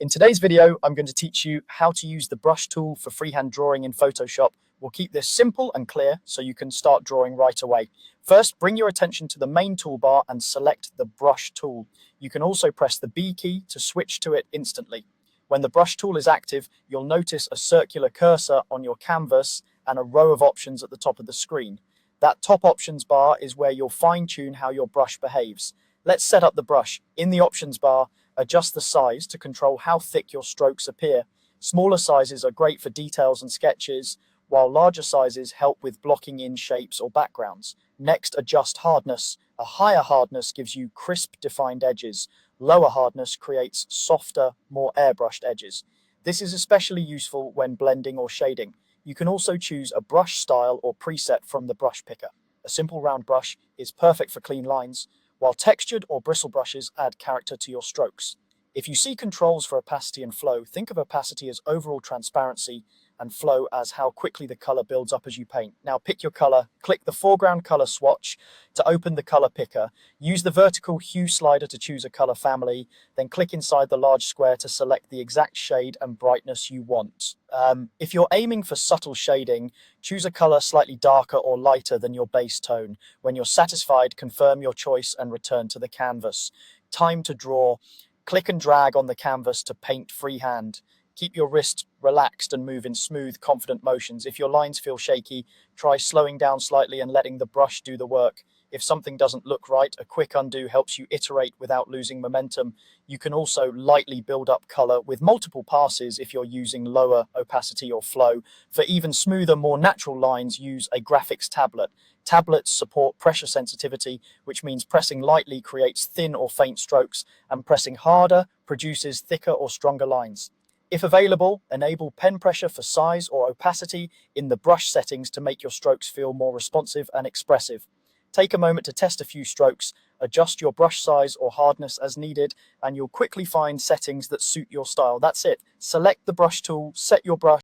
In today's video, I'm going to teach you how to use the brush tool for freehand drawing in Photoshop. We'll keep this simple and clear so you can start drawing right away. First, bring your attention to the main toolbar and select the brush tool. You can also press the B key to switch to it instantly. When the brush tool is active, you'll notice a circular cursor on your canvas and a row of options at the top of the screen. That top options bar is where you'll fine-tune how your brush behaves. Let's set up the brush. In the options bar, adjust the size to control how thick your strokes appear. Smaller sizes are great for details and sketches, while larger sizes help with blocking in shapes or backgrounds. Next, adjust hardness. A higher hardness gives you crisp, defined edges. Lower hardness creates softer, more airbrushed edges. This is especially useful when blending or shading. You can also choose a brush style or preset from the brush picker. A simple round brush is perfect for clean lines, while textured or bristle brushes add character to your strokes. If you see controls for opacity and flow, think of opacity as overall transparency and flow as how quickly the color builds up as you paint. Now pick your color, click the foreground color swatch to open the color picker, use the vertical hue slider to choose a color family, then click inside the large square to select the exact shade and brightness you want. If you're aiming for subtle shading, choose a color slightly darker or lighter than your base tone. When you're satisfied, confirm your choice and return to the canvas. Time to draw. Click and drag on the canvas to paint freehand. Keep your wrist relaxed and move in smooth, confident motions. If your lines feel shaky, try slowing down slightly and letting the brush do the work. If something doesn't look right, a quick undo helps you iterate without losing momentum. You can also lightly build up color with multiple passes if you're using lower opacity or flow. For even smoother, more natural lines, use a graphics tablet. Tablets support pressure sensitivity, which means pressing lightly creates thin or faint strokes, and pressing harder produces thicker or stronger lines. If available, enable pen pressure for size or opacity in the brush settings to make your strokes feel more responsive and expressive. Take a moment to test a few strokes, adjust your brush size or hardness as needed, and you'll quickly find settings that suit your style. That's it. Select the brush tool, set your brush